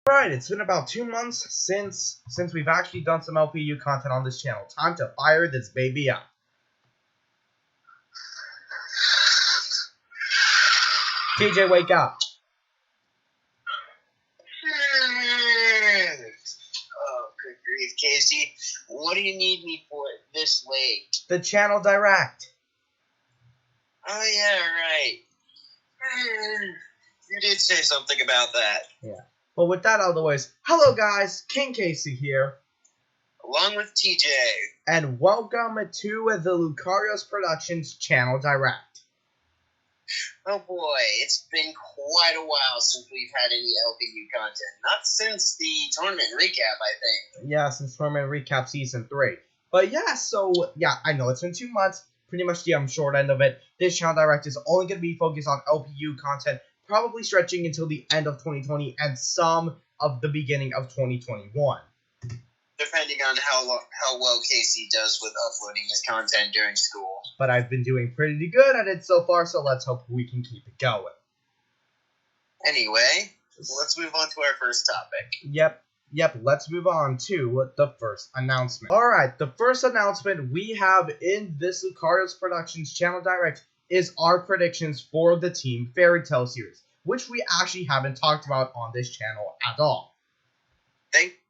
Alright, it's been about 2 months since we've actually done some LPU content on this channel. Time to fire this baby up. TJ, wake up. Oh, good grief, Casey. What do you need me for this late? The channel direct. Oh, yeah, right. You did say something about that. Yeah. Well, with that out of the way, hello guys, King Casey here. Along with TJ. And welcome to the Lucarios Productions channel direct. Oh boy, it's been quite a while since we've had any LPU content. Not since the tournament recap, I think. Yeah, since tournament recap season 3. But yeah, I know it's been 2 months. Pretty much the short end of it. This channel direct is only going to be focused on LPU content, probably stretching until the end of 2020 and some of the beginning of 2021. Depending on how well Casey does with uploading his content during school. But I've been doing pretty good at it so far, so let's hope we can keep it going. Anyway, let's move on to our first topic. Yep, let's move on to the first announcement. Alright, the first announcement we have in this Lucarios Productions channel direct is our predictions for the Team Fairytale series, which we actually haven't talked about on this channel at all.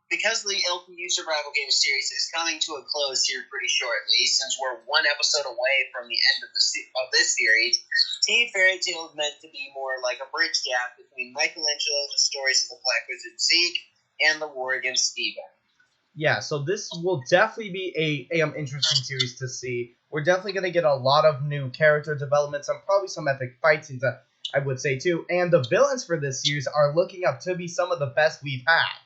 Because the LPU Survival Game series is coming to a close here pretty shortly, since we're one episode away from the end of this series, Team Fairytale is meant to be more like a bridge gap between Michelangelo, the stories of the Black Wizard Zeke, and the war against Steven. Yeah, so this will definitely be a interesting series to see. We're definitely going to get a lot of new character developments and probably some epic fight scenes, I would say, too. And the villains for this series are looking up to be some of the best we've had.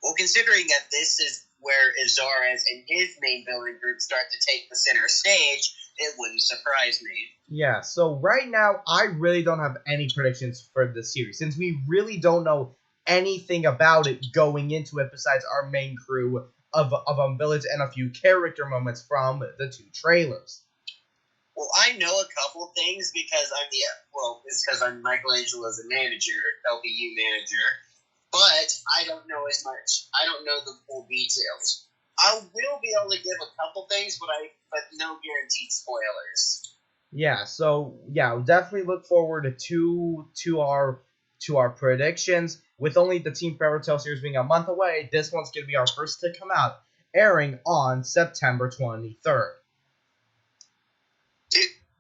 Well, considering that this is where Azara's and his main villain group start to take the center stage, it wouldn't surprise me. Yeah, so right now, I really don't have any predictions for this series, since we really don't know anything about it going into it besides our main crew of villains and a few character moments from the 2 trailers. Well, I know a couple things because it's because I'm Michelangelo's manager, LPU manager. But I don't know as much. I don't know the full details. I will be able to give a couple things, but no guaranteed spoilers. Yeah, so definitely look forward to our predictions. With only the Team Fairytale series being a month away, this one's gonna be our first to come out, airing on September 23rd.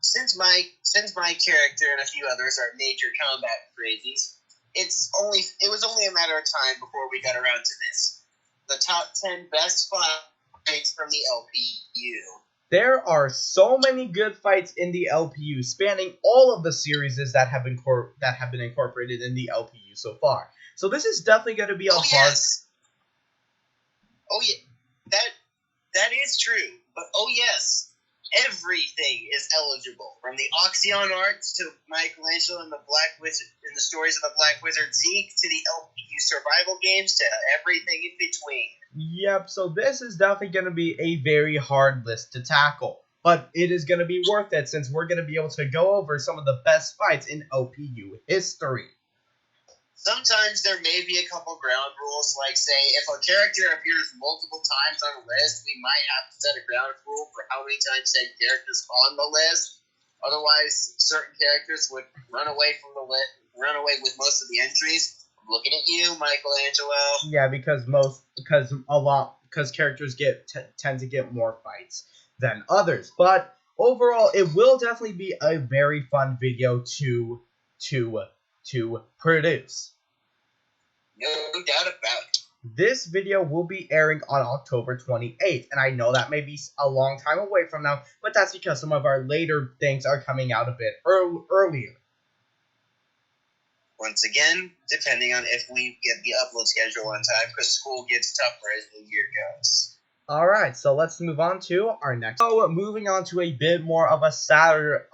Since my character and a few others are major combat crazies, it was only a matter of time before we got around to this. The top 10 best fights from the LPU. There are so many good fights in the LPU, spanning all of the series that have been incorporated in the LPU so far. So this is definitely going to be hard. Yes. Oh yeah, that is true. But oh yes. Everything is eligible, from the Oxyon arcs to Michelangelo and the Black Wizard and the stories of the Black Wizard Zeke to the LPU survival games to everything in between. Yep, so this is definitely going to be a very hard list to tackle, but it is going to be worth it since we're going to be able to go over some of the best fights in LPU history. Sometimes there may be a couple ground rules, like, say, if a character appears multiple times on a list, we might have to set a ground rule for how many times said character's on the list. Otherwise, certain characters would run away with most of the entries. I'm looking at you, Michelangelo. Yeah, because characters tend to get more fights than others. But overall, it will definitely be a very fun video to produce. No doubt about it. This video will be airing on October 28th, and I know that may be a long time away from now, but that's because some of our later things are coming out a bit earlier. Once again, depending on if we get the upload schedule on time, because school gets tougher as the year goes. Alright, so let's move on to our next. So, moving on to a bit more of a sadder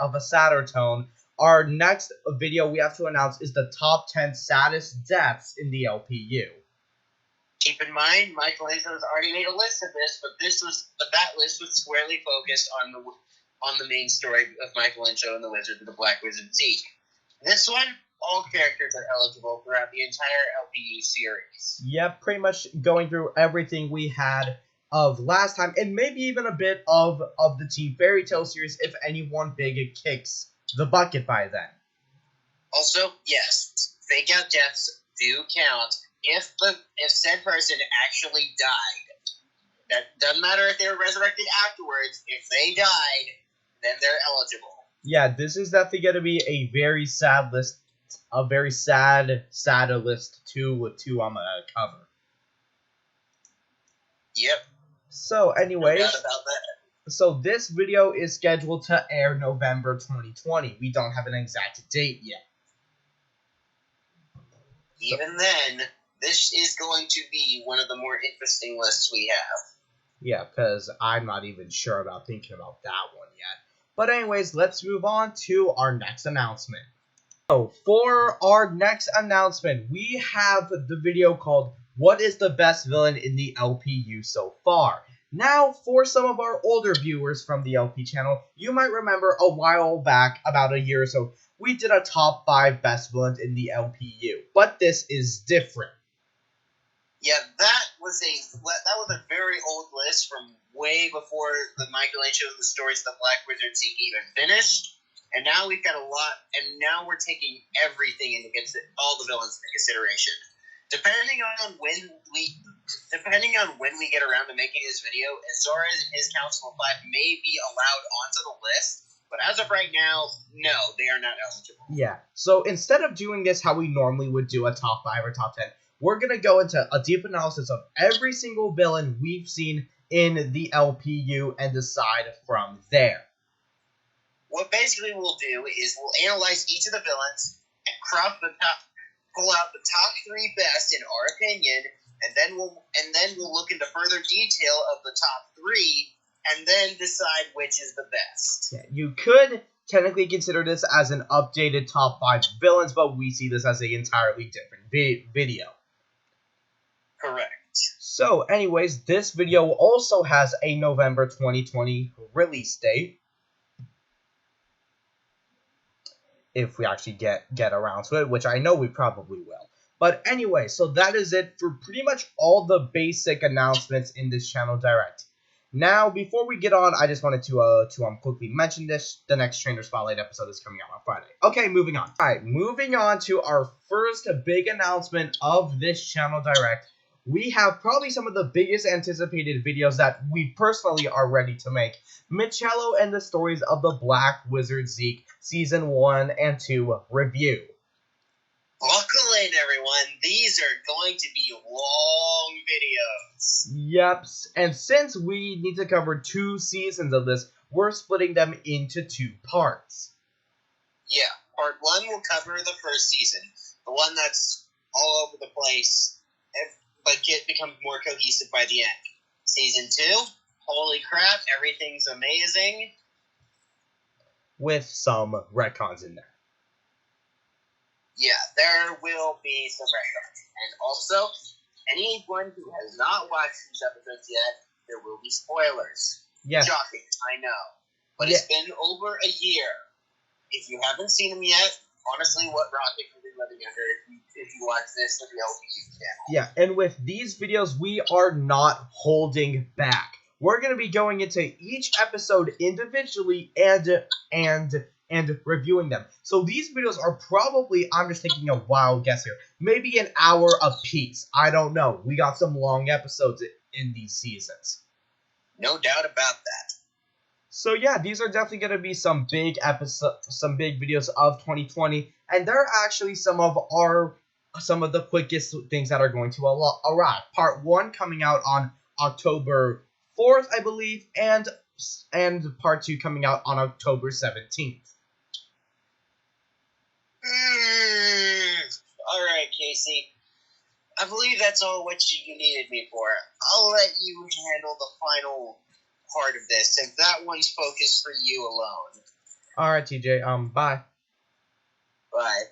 tone. Our next video we have to announce is the top 10 saddest deaths in the LPU. Keep in mind, Michelangelo's already made a list of this, but that list was squarely focused on the main story of Michelangelo and the Wizard of the Black Wizard Zeke. This one all characters are eligible throughout the entire LPU series. Yep, pretty much going through everything we had of last time, and maybe even a bit of the Team Fairytale series if anyone big kicks the bucket by then. Also, yes, fake out deaths do count if said person actually died. That doesn't matter if they were resurrected afterwards. If they died, then they're eligible. Yeah, this is definitely going to be a very sad list, a very sadder list to cover. Yep. So, anyways, No doubt about that. So this video is scheduled to air November 2020. We don't have an exact date yet. Even then, this is going to be one of the more interesting lists we have. Yeah, because I'm not even sure about thinking about that one yet. But anyways, let's move on to our next announcement. So for our next announcement, we have the video called "What is the best villain in the LPU so far?" Now, for some of our older viewers from the LP channel, you might remember a while back, about a year or so, we did a top 5 best villains in the LPU. But this is different. Yeah, that was a very old list from way before the Michelangelo and the Stories of the Black Wizard Zeke even finished. And now we've got a lot, and now we're taking everything into all the villains into consideration. Depending on when we get around to making this video, Azores and his Council of 5 may be allowed onto the list, but as of right now, no, they are not eligible. Yeah, so instead of doing this how we normally would do a top 5 or top 10, we're going to go into a deep analysis of every single villain we've seen in the LPU and decide from there. What basically we'll do is we'll analyze each of the villains and pull out the top 3 best in our opinion, and then we'll look into further detail of the top 3, and then decide which is the best. Yeah, you could technically consider this as an updated top 5 villains, but we see this as an entirely different video. Correct. So, anyways, this video also has a November 2020 release date. If we actually get around to it, which I know we probably will. But anyway, so that is it for pretty much all the basic announcements in this channel direct. Now, before we get on, I just wanted to quickly mention this. The next Trainer Spotlight episode is coming out on Friday. Okay, moving on. All right, moving on to our first big announcement of this channel direct. We have probably some of the biggest anticipated videos that we personally are ready to make. Michello and the Stories of the Black Wizard Zeke Season 1 and 2 review. Buckle in, everyone. These are going to be long videos. Yep, and since we need to cover 2 seasons of this, we're splitting them into 2 parts. Yeah, part 1 will cover the first season, the one that's all over the place, but becomes more cohesive by the end. Season 2, holy crap, everything's amazing. With some retcons in there. Yeah, there will be some retcons. And also, anyone who has not watched these episodes yet, there will be spoilers. Yes. Shocking, I know. But It's been over a year. If you haven't seen them yet, honestly, what Rocket can be living under if you watch this with the LPU channel. Yeah, and with these videos, we are not holding back. We're going to be going into each episode individually and reviewing them. So these videos are probably, I'm just taking a wild guess here, maybe an hour a piece. I don't know. We got some long episodes in these seasons. No doubt about that. So yeah, these are definitely going to be some big videos of 2020, and they're actually some of the quickest things that are going to arrive. Part 1 coming out on October 4th, I believe, and part 2 coming out on October 17th. All right, Casey. I believe that's all what you needed me for. I'll let you handle the final part of this, since that one's focused for you alone. All right, TJ. Bye. Bye.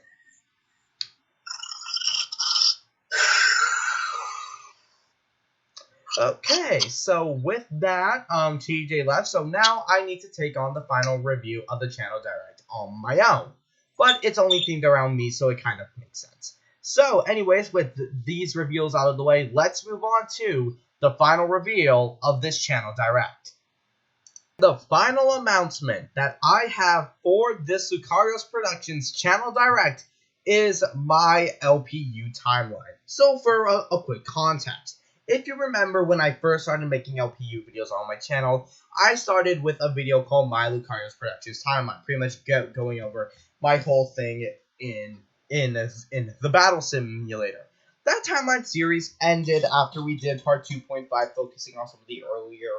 Okay, so with that, TJ left, so now I need to take on the final review of the channel direct on my own. but it's only themed around me, so it kind of makes sense. So, anyways, with these reveals out of the way, let's move on to the final reveal of this channel direct. The final announcement that I have for this Lucarios Productions channel direct is my LPU timeline. So for a quick context, if you remember when I first started making LPU videos on my channel, I started with a video called My Lucarios Productions Timeline, pretty much going over my whole thing in the battle simulator. That timeline series ended after we did part 2.5, focusing on some of the earlier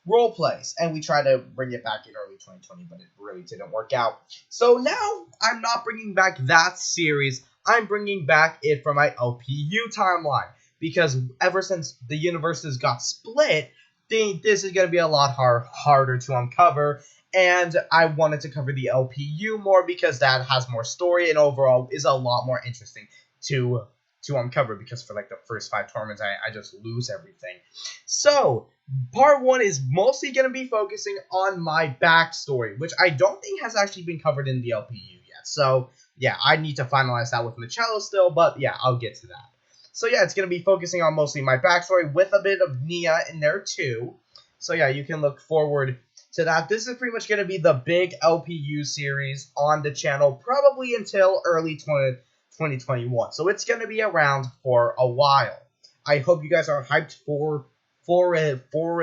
role plays, and we tried to bring it back in early 2020, but it really didn't work out. So now I'm not bringing back that series. I'm bringing back it for my LPU timeline, because ever since the universes got split, this is going to be a lot harder to uncover, and I wanted to cover the LPU more because that has more story and overall is a lot more interesting to uncover, because for like the first 5 tournaments I just lose everything. So part 1 is mostly going to be focusing on my backstory, which I don't think has actually been covered in the LPU yet. So yeah, I need to finalize that with Michello still, but yeah, I'll get to that. So yeah, it's going to be focusing on mostly my backstory with a bit of Nia in there too. So yeah, you can look forward to that. This is pretty much going to be the big LPU series on the channel, probably until early 2021. So it's going to be around for a while. I hope you guys are hyped for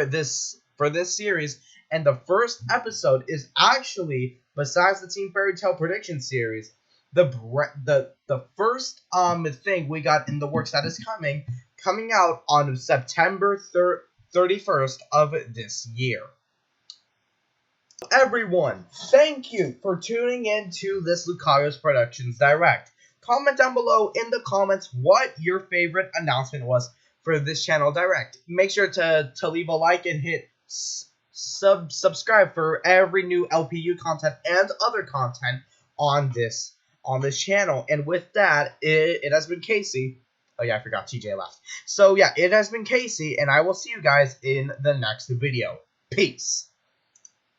this series. And the first episode is actually, besides the Team Fairytale prediction series, the first thing we got in the works that is coming out on September 31st of this year. Everyone, thank you for tuning in to this Lucarios Productions Direct. Comment down below in the comments what your favorite announcement was for this channel direct. Make sure to leave a like and hit subscribe for every new LPU content and other content on this channel. And with that, it has been Casey. Oh yeah, I forgot TJ left. So yeah, it has been Casey, and I will see you guys in the next video. Peace.